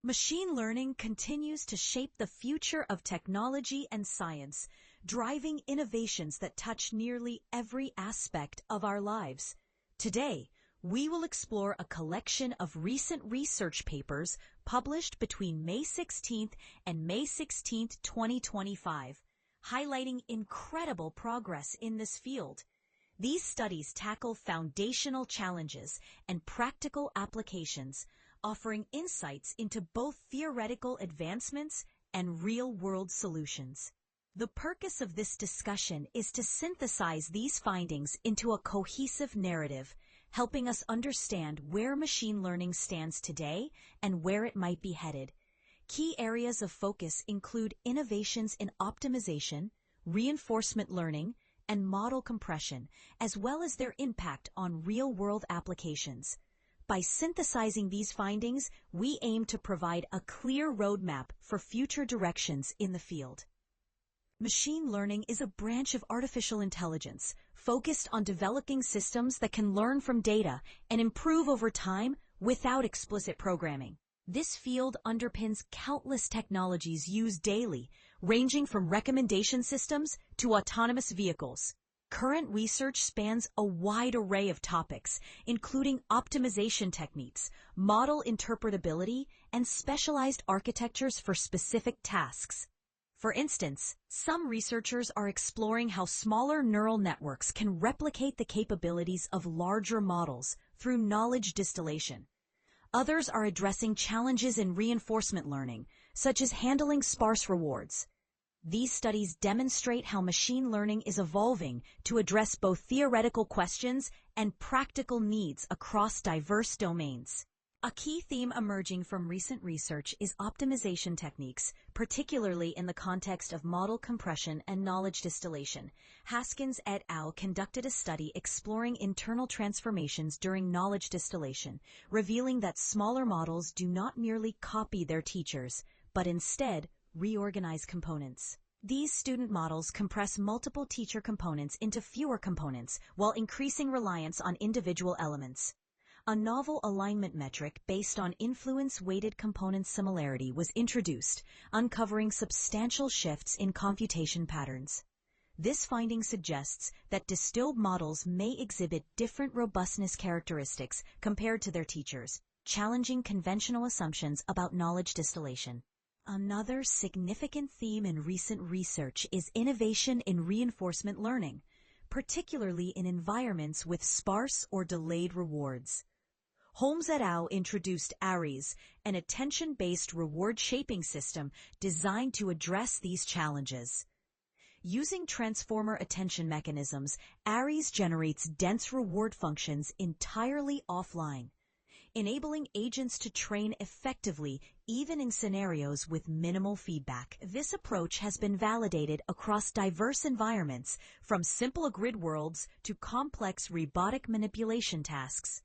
Machine learning continues to shape the future of technology and science, driving innovations that touch nearly every aspect of our lives. Today, we will explore a collection of recent research papers published between May 16th and May 16th, 2025, highlighting incredible progress in this field. These studies tackle foundational challenges and practical applications, offering insights into both theoretical advancements and real-world solutions. The purpose of this discussion is to synthesize these findings into a cohesive narrative, helping us understand where machine learning stands today and where it might be headed. Key areas of focus include innovations in optimization, reinforcement learning, and model compression, as well as their impact on real-world applications. By synthesizing these findings, we aim to provide a clear roadmap for future directions in the field. Machine learning is a branch of artificial intelligence focused on developing systems that can learn from data and improve over time without explicit programming. This field underpins countless technologies used daily, ranging from recommendation systems to autonomous vehicles. Current research spans a wide array of topics, including optimization techniques, model interpretability, and specialized architectures for specific tasks. For instance, some researchers are exploring how smaller neural networks can replicate the capabilities of larger models through knowledge distillation. Others are addressing challenges in reinforcement learning, such as handling sparse rewards. These studies demonstrate how machine learning is evolving to address both theoretical questions and practical needs across diverse domains. A key theme emerging from recent research is optimization techniques, particularly in the context of model compression and knowledge distillation. Haskins et al. Conducted a study exploring internal transformations during knowledge distillation, revealing that smaller models do not merely copy their teachers, but instead reorganize components. These student models compress multiple teacher components into fewer components while increasing reliance on individual elements. A novel alignment metric based on influence-weighted component similarity was introduced, uncovering substantial shifts in computation patterns. This finding suggests that distilled models may exhibit different robustness characteristics compared to their teachers, challenging conventional assumptions about knowledge distillation. Another significant theme in recent research is innovation in reinforcement learning, particularly in environments with sparse or delayed rewards. Holmes et al. Introduced ARIES, an attention-based reward shaping system designed to address these challenges. Using transformer attention mechanisms, ARIES generates dense reward functions entirely offline, enabling agents to train effectively even in scenarios with minimal feedback. This approach has been validated across diverse environments, from simple grid worlds to complex robotic manipulation tasks.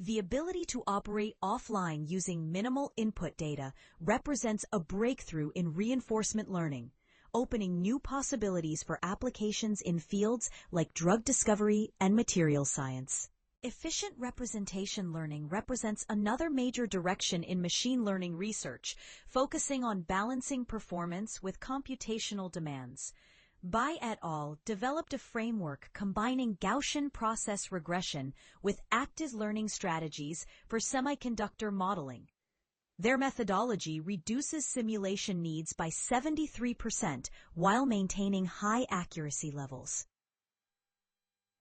The ability to operate offline using minimal input data represents a breakthrough in reinforcement learning, opening new possibilities for applications in fields like drug discovery and material science. Efficient representation learning represents another major direction in machine learning research, focusing on balancing performance with computational demands. Bai et al. Developed a framework combining Gaussian process regression with active learning strategies for semiconductor modeling. Their methodology reduces simulation needs by 73% while maintaining high accuracy levels.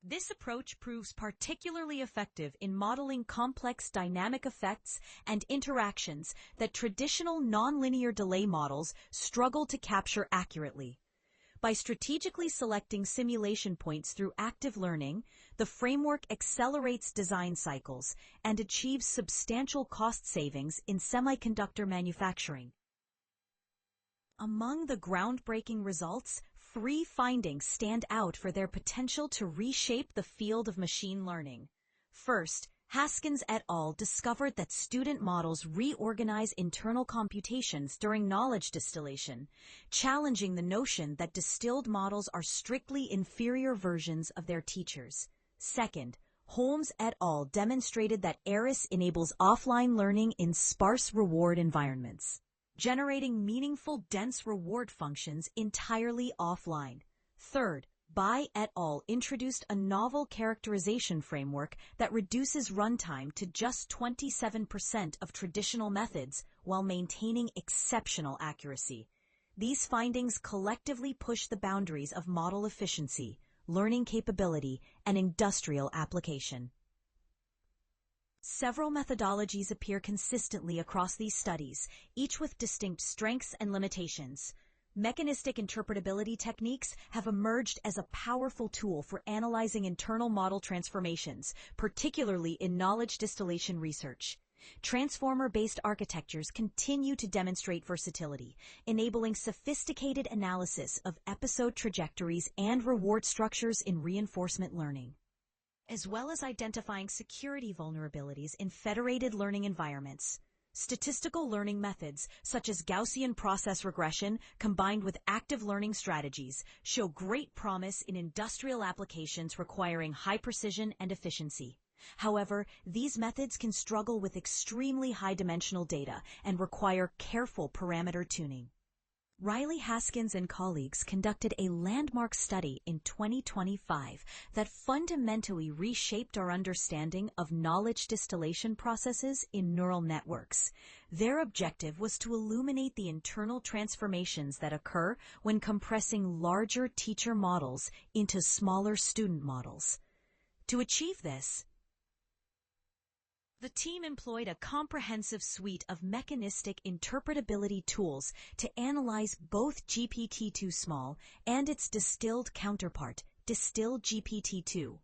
This approach proves particularly effective in modeling complex dynamic effects and interactions that traditional nonlinear delay models struggle to capture accurately. By strategically selecting simulation points through active learning, the framework accelerates design cycles and achieves substantial cost savings in semiconductor manufacturing. Among the groundbreaking results, 3 findings stand out for their potential to reshape the field of machine learning. First, Haskins et al. Discovered that student models reorganize internal computations during knowledge distillation, challenging the notion that distilled models are strictly inferior versions of their teachers. Second, Holmes et al. Demonstrated that ARIS enables offline learning in sparse reward environments, generating meaningful dense reward functions entirely offline. Third, Bai et al. Introduced a novel characterization framework that reduces runtime to just 27% of traditional methods while maintaining exceptional accuracy. These findings collectively push the boundaries of model efficiency, learning capability, and industrial application. Several methodologies appear consistently across these studies, each with distinct strengths and limitations. Mechanistic interpretability techniques have emerged as a powerful tool for analyzing internal model transformations, particularly in knowledge distillation research. Transformer-based architectures continue to demonstrate versatility, enabling sophisticated analysis of episode trajectories and reward structures in reinforcement learning, as well as identifying security vulnerabilities in federated learning environments. Statistical learning methods, such as Gaussian process regression combined with active learning strategies, show great promise in industrial applications requiring high precision and efficiency. However, these methods can struggle with extremely high-dimensional data and require careful parameter tuning. Riley Haskins and colleagues conducted a landmark study in 2025 that fundamentally reshaped our understanding of knowledge distillation processes in neural networks. Their objective was to illuminate the internal transformations that occur when compressing larger teacher models into smaller student models. To achieve this, the team employed a comprehensive suite of mechanistic interpretability tools to analyze both GPT-2 small and its distilled counterpart, distilled GPT-2.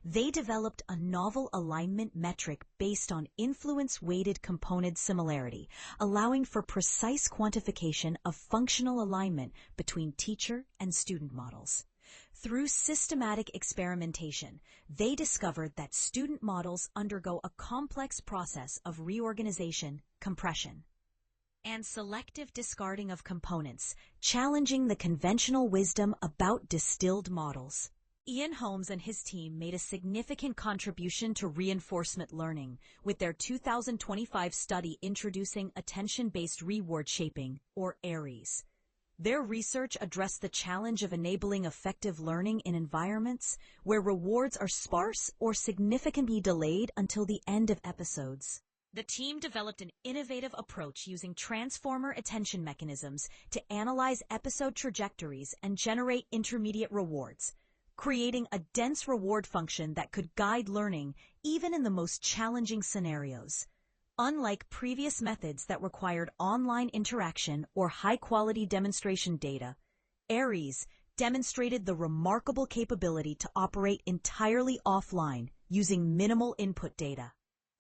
They developed a novel alignment metric based on influence-weighted component similarity, allowing for precise quantification of functional alignment between teacher and student models. Through systematic experimentation, they discovered that student models undergo a complex process of reorganization, compression, and selective discarding of components, challenging the conventional wisdom about distilled models. Ian Holmes and his team made a significant contribution to reinforcement learning with their 2025 study introducing attention-based reward shaping, or ARIS. Their research addressed the challenge of enabling effective learning in environments where rewards are sparse or significantly delayed until the end of episodes. The team developed an innovative approach using transformer attention mechanisms to analyze episode trajectories and generate intermediate rewards, creating a dense reward function that could guide learning even in the most challenging scenarios. Unlike previous methods that required online interaction or high-quality demonstration data, ARIS demonstrated the remarkable capability to operate entirely offline using minimal input data.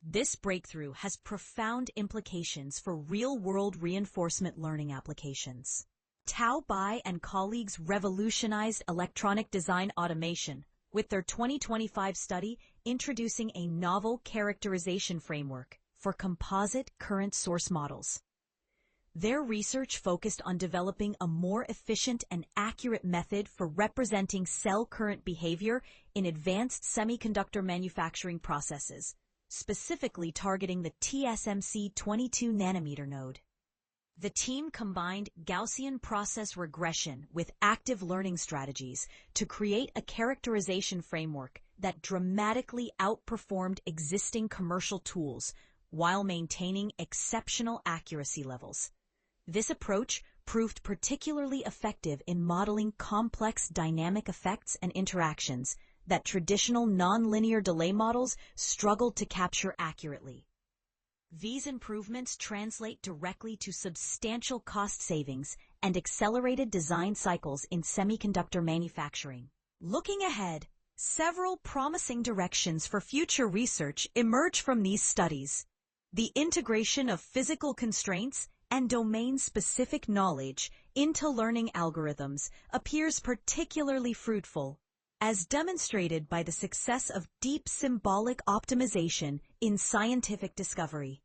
This breakthrough has profound implications for real-world reinforcement learning applications. Tao Bai and colleagues revolutionized electronic design automation with their 2025 study introducing a novel characterization framework for composite current source models. Their research focused on developing a more efficient and accurate method for representing cell current behavior in advanced semiconductor manufacturing processes, specifically targeting the TSMC 22 nanometer node. The team combined Gaussian process regression with active learning strategies to create a characterization framework that dramatically outperformed existing commercial tools while maintaining exceptional accuracy levels. This approach proved particularly effective in modeling complex dynamic effects and interactions that traditional nonlinear delay models struggled to capture accurately. These improvements translate directly to substantial cost savings and accelerated design cycles in semiconductor manufacturing. Looking ahead, several promising directions for future research emerge from these studies. The integration of physical constraints and domain-specific knowledge into learning algorithms appears particularly fruitful, as demonstrated by the success of deep symbolic optimization in scientific discovery.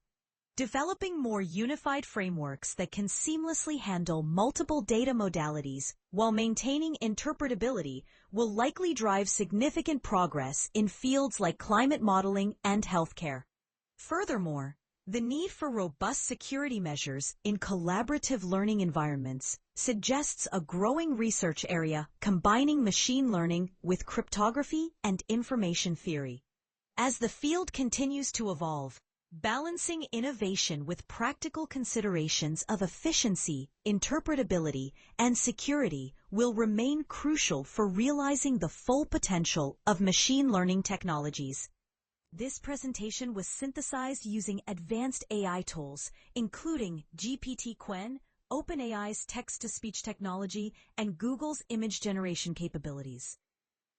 Developing more unified frameworks that can seamlessly handle multiple data modalities while maintaining interpretability will likely drive significant progress in fields like climate modeling and healthcare. Furthermore, the need for robust security measures in collaborative learning environments suggests a growing research area combining machine learning with cryptography and information theory. As the field continues to evolve, balancing innovation with practical considerations of efficiency, interpretability, and security will remain crucial for realizing the full potential of machine learning technologies. This presentation was synthesized using advanced AI tools, including GPT-Qwen, OpenAI's text-to-speech technology, and Google's image generation capabilities.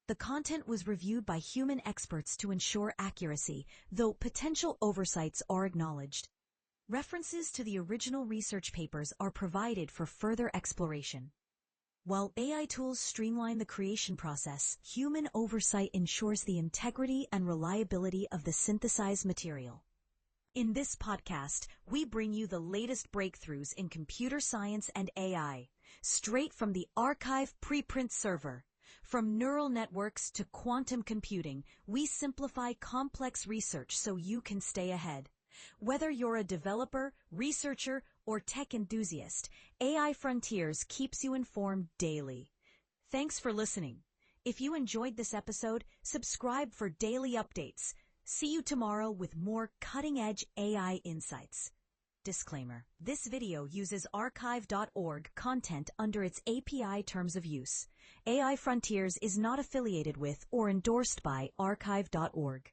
The content was reviewed by human experts to ensure accuracy, though potential oversights are acknowledged. References to the original research papers are provided for further exploration. While AI tools streamline the creation process, human oversight ensures the integrity and reliability of the synthesized material. In this podcast, we bring you the latest breakthroughs in computer science and AI, straight from the archive preprint server. From neural networks to quantum computing, we simplify complex research so you can stay ahead. Whether you're a developer, researcher, or tech enthusiast, AI Frontiers keeps you informed daily. Thanks for listening. If you enjoyed this episode, subscribe for daily updates. See you tomorrow with more cutting-edge AI insights. Disclaimer: this video uses archive.org content under its API terms of use. AI Frontiers is not affiliated with or endorsed by archive.org.